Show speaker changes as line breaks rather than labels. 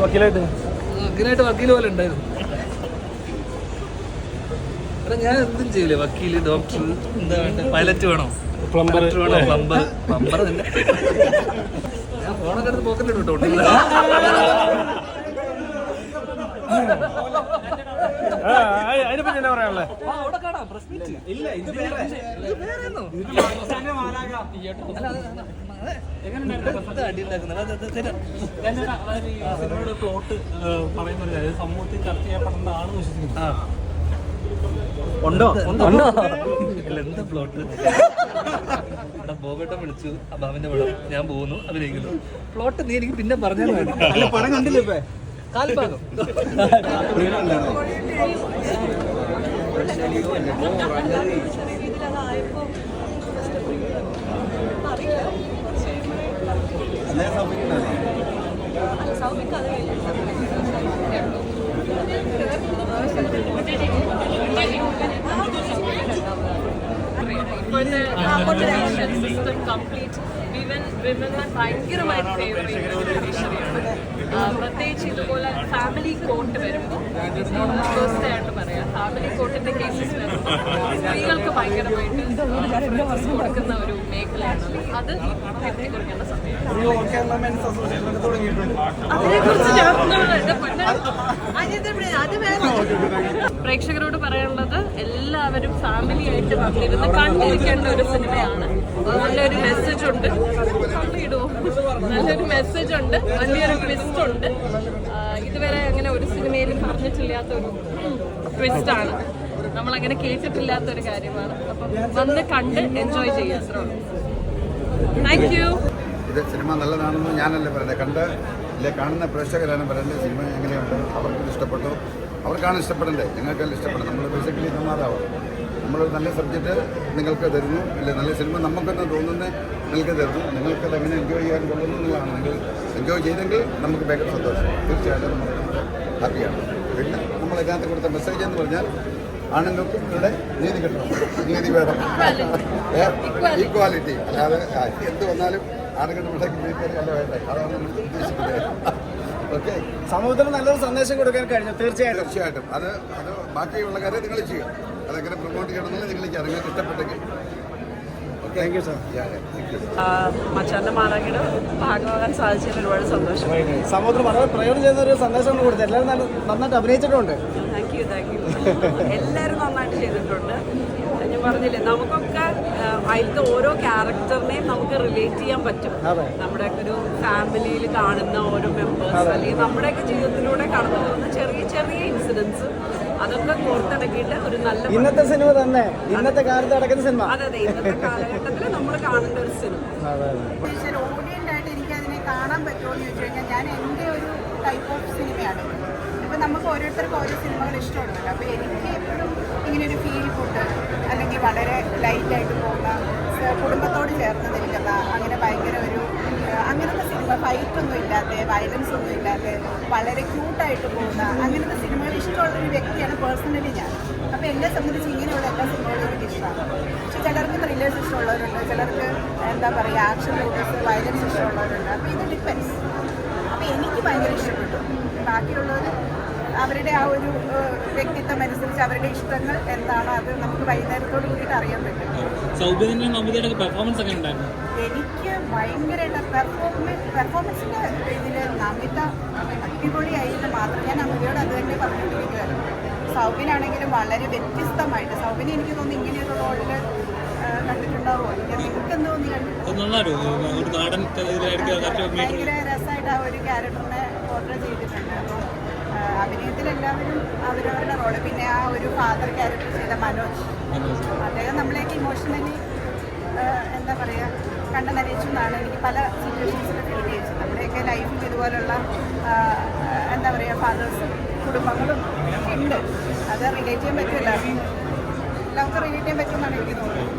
വക്കീലായിട്ട് വക്കീൽ പോലെ ഉണ്ടായിരുന്നു. എടാ ഞാൻ എന്തും ചെയ്യില്ലേ, വക്കീല്, ഡോക്ടർ, എന്താ വേണ്ട, പൈലറ്റ് വേണോ, പ്ലംബർ വേണോ, പ്ലംബർ തന്നെ. ഞാൻ ഫോണൊക്കെ എടുത്ത് പോക്കറ്റിൽ ഇട്ടോണ്ട്
അതിനെപ്പറ്റി എന്നാ പറയാനുള്ളത്?
അവിടെ കാണാം, പ്രശ്നിച്ച് ഇല്ല, ഇത് വേറെ
സിനിമയുടെ പ്ലോട്ട് പറയുന്ന ഒരു കാര്യം സമൂഹത്തിൽ ചർച്ച ചെയ്യപ്പെടേണ്ടതാണെന്ന് വിശ്വസിക്കുന്നു.
ഉണ്ടോ? ഇല്ല, എന്താ പ്ലോട്ട്? ഇവിടെ ബോബേട്ടൻ വിളിച്ചു, അബാമിന്റെ പടം, ഞാൻ പോകുന്നു, അഭിനയിക്കുന്നു. പ്ലോട്ട് നീ എനിക്ക് പിന്നെ പറഞ്ഞാൽ മതി.
അല്ല, പടം കണ്ടില്ല ഇപ്പൊ?
കാൽഭാഗം
ഇപ്പോഴത്തെ സിസ്റ്റം കംപ്ലീറ്റ് വിമനെ ഭയങ്കരമായിട്ട് ഫേവർ ചെയ്യുന്ന, പ്രത്യേകിച്ച് ഇതുപോലെ ഫാമിലി കോർട്ട് വരുമ്പോൾ, തീർച്ചയായിട്ട് പറയാം, ഫാമിലി കോർട്ടിന്റെ കേസസ് വരുമ്പോൾ സ്ത്രീകൾക്ക് ഭയങ്കരമായിട്ട് കൊടുക്കുന്ന ഒരു മേഖലയാണ്. അത് എത്തി കൊടുക്കേണ്ട സമയം. പ്രേക്ഷകരോട് പറയാനുള്ളത്, എല്ലാവരും ഫാമിലി ആയിട്ട് വന്നിരുന്ന് കണ്ടിരിക്കേണ്ട ഒരു സിനിമയാണ്. നല്ലൊരു മെസ്സേജ് ഉണ്ട്, നല്ലൊരു മെസ്സേജ് ഉണ്ട്, വലിയൊരു ട്വിസ്റ്റ് ഉണ്ട്. ഇതുവരെ അങ്ങനെ ഒരു സിനിമയിലും പറഞ്ഞിട്ടില്ലാത്തൊരു ട്വിസ്റ്റാണ്, നമ്മളങ്ങനെ കേട്ടിട്ടില്ലാത്തൊരു കാര്യമാണ്. അപ്പം വന്ന് കണ്ട് എൻജോയ് ചെയ്യാം. Thank you.
ഇത് സിനിമ നല്ലതാണെന്ന് ഞാനല്ലേ പറയുന്നത്, കാണുന്ന പ്രേക്ഷകരാണ് പറയുന്നത് സിനിമ എങ്ങനെയുണ്ട്, അവർക്ക് ഇഷ്ടപ്പെട്ടു, അവർക്കാണ് ഇഷ്ടപ്പെടേണ്ടത്, ഞങ്ങൾക്കെല്ലാം ഇഷ്ടപ്പെടും. നമ്മൾ ബേസിക്കലി നിർമ്മാതാവും, നമ്മളൊരു നല്ല സബ്ജക്റ്റ് നിങ്ങൾക്ക് തരുന്നു, അല്ലെ നല്ല സിനിമ നമുക്കെന്ന് തോന്നുന്നത് നിങ്ങൾക്ക് തരുന്നു, നിങ്ങൾക്കത് എങ്ങനെ എൻജോയ് ചെയ്യാൻ കൊള്ളുന്നു എന്നുള്ളതാണ്. നിങ്ങൾ എൻജോയ് ചെയ്തെങ്കിൽ നമുക്ക് ഭയങ്കര സന്തോഷം, തീർച്ചയായിട്ടും നമ്മൾ ഹാപ്പിയാണ്. പിന്നെ നമ്മൾ ഇതിനകത്ത് കൊടുത്ത മെസ്സേജ് എന്ന് പറഞ്ഞാൽ, ആണുങ്ങൾക്കും ഇവിടെ നീതി കിട്ടണം, നീതി വേണം, ഈക്വാലിറ്റി. അല്ലാതെ എന്ത് വന്നാലും ആണുങ്ങളുടെ ഇടയ്ക്ക് നീതി അല്ല വേണ്ടേ, അതാണ് നമ്മൾ ഉദ്ദേശിക്കുന്നത്. ഓക്കെ,
സമൂഹത്തിന് നല്ലൊരു സന്ദേശം കൊടുക്കാൻ കഴിഞ്ഞു.
തീർച്ചയായിട്ടും അത് ബാക്കിയുള്ള കാര്യം നിങ്ങൾ ചെയ്യും, അതെങ്ങനെ പ്രൊമോട്ട് ചെയ്യണമെന്ന് നിങ്ങൾ ചെയ്യാം, നിങ്ങൾക്ക് ഇഷ്ടപ്പെട്ടെങ്കിൽ.
Thank you sir.
മച്ചാന്റെ മാറാക്കിയുടെ ഭാഗമാകാൻ സാധിച്ചതിൽ ഒരുപാട് സന്തോഷം.
സമൂഹത്തിന് വളരെ പ്രയോജനം ചെയ്യുന്ന ഒരു സന്ദേശം കൊടുത്തു. എല്ലാവരും നന്നായിട്ട് അഭിനയിച്ചിട്ടുണ്ട്.
Thank you. എല്ലാവരും നന്നായിട്ട് ചെയ്തിട്ടുണ്ട്. ഞാൻ പറഞ്ഞില്ലേ, നമുക്കൊക്കെ അതിലത്തെ ഓരോ ക്യാരക്ടറിനെയും നമുക്ക് റിലേറ്റ് ചെയ്യാൻ പറ്റും. നമ്മുടെയൊക്കെ ഒരു ഫാമിലിയിൽ കാണുന്ന ഓരോ മെമ്പേഴ്സ്, അല്ലെങ്കിൽ നമ്മുടെയൊക്കെ ജീവിതത്തിലൂടെ കടന്നു പോകുന്ന ചെറിയ ചെറിയ ഇൻസിഡൻസ്, അതൊക്കെ കോർത്തിണക്കിയിട്ട് ഒരു നല്ല
ഇന്നത്തെ സിനിമ തന്നെ, ഇന്നത്തെ കാലത്ത് നടക്കുന്ന സിനിമ.
അതെ, ഇന്നത്തെ കാലഘട്ടത്തിൽ നമ്മൾ കാണേണ്ട ഒരു സിനിമ.
ഓഡിയൻ്റായിട്ട് എനിക്ക് അതിനെ കാണാൻ പറ്റുമോ എന്ന് ചോദിച്ചു കഴിഞ്ഞാൽ, ഞാൻ എൻ്റെ ഒരു ടൈപ്പ് ഓഫ് സിനിമയാണ്. ഇപ്പം നമുക്ക് ഓരോരുത്തർക്കും ഓരോ സിനിമകൾ ഇഷ്ടമുണ്ടല്ലോ. അപ്പോൾ എനിക്ക് എപ്പോഴും ഇങ്ങനെയൊരു ഫീൽ ഫുഡ്, അല്ലെങ്കിൽ വളരെ ലൈറ്റായിട്ട് പോകുന്ന, കുടുംബത്തോട് ചേർന്ന് നിൽക്കുന്ന, അങ്ങനെ ഭയങ്കര ഒരു അങ്ങനത്തെ സിനിമ, ഫൈറ്റൊന്നും ഇല്ലാത്ത, വയലൻസ് ഒന്നും ഇല്ലാത്ത, വളരെ ക്യൂട്ടായിട്ട് പോകുന്ന അങ്ങനത്തെ സിനിമകൾ ഇഷ്ടമുള്ളൊരു വ്യക്തിയാണ് പേഴ്സണലി ഞാൻ. അപ്പോൾ എന്നെ സംബന്ധിച്ച് ഇങ്ങനെയുള്ള എല്ലാ സിനിമകളും എനിക്ക് ഇഷ്ടമാണ്. പക്ഷെ ചിലർക്ക് ത്രില്ലേഴ്സ് ഇഷ്ടമുള്ളവരുണ്ട്, ചിലർക്ക് എന്താ പറയുക ആക്ഷൻ മൂവീസ്, വയലൻസ് ഇഷ്ടമുള്ളവരുണ്ട്. അപ്പോൾ ഇത് ഡിപ്പെൻസ്. അപ്പോൾ എനിക്ക് ഭയങ്കര ഇഷ്ടപ്പെട്ടു. ബാക്കിയുള്ളവർ അവരുടെ ആ ഒരു വ്യക്തിത്വം അനുസരിച്ച് അവരുടെ ഇഷ്ടങ്ങൾ എന്താണോ അത് നമുക്ക് വൈകുന്നേരത്തോട് കൂടിയിട്ട് അറിയാൻ പറ്റും. എനിക്ക് ഭയങ്കരമായിട്ട് പെർഫോമൻസിൻ്റെ ഇതിൽ നമിത അടിപൊളിയായിട്ട് മാത്രം ഞാൻ അമ്മയോട് അത് തന്നെ പറഞ്ഞുകൊണ്ടിരിക്കുകയായിരുന്നു. സൗബിനാണെങ്കിലും വളരെ വ്യത്യസ്തമായിട്ട്, സൗബിനെ എനിക്ക് തോന്നുന്നു ഇങ്ങനെയൊരു റോളിൽ കണ്ടിട്ടുണ്ടാവുമോ, നിങ്ങൾക്ക് എന്തോ ഭയങ്കര രസമായിട്ട് ആ ഒരു ക്യാരക്ടറിനെ പോർട്രേ ചെയ്തിട്ടുണ്ട്. അപ്പോൾ അഭിനയത്തിൽ എല്ലാവരും അവരവരുടെ റോള്. പിന്നെ ആ ഒരു ഫാദർ ക്യാരക്ടർ ചെയ്ത മനോജ്, അദ്ദേഹം നമ്മളെയൊക്കെ ഇമോഷണലി എന്താ പറയുക കണ്ടെന്നറിയിച്ചു എന്നാണ് എനിക്ക് പല സിറ്റുവേഷൻസിലും ഫീൽ ചെയ്യിച്ചത്. നമ്മുടെയൊക്കെ ലൈഫിൽ ഇതുപോലുള്ള എന്താ പറയുക ഫാദേഴ്സും കുടുംബങ്ങളും ഉണ്ട്. അത് റിലേറ്റ് ചെയ്യാൻ പറ്റില്ല, എല്ലാവർക്കും റിലേറ്റ് ചെയ്യാൻ പറ്റുമെന്നാണ് എനിക്ക് തോന്നുന്നത്.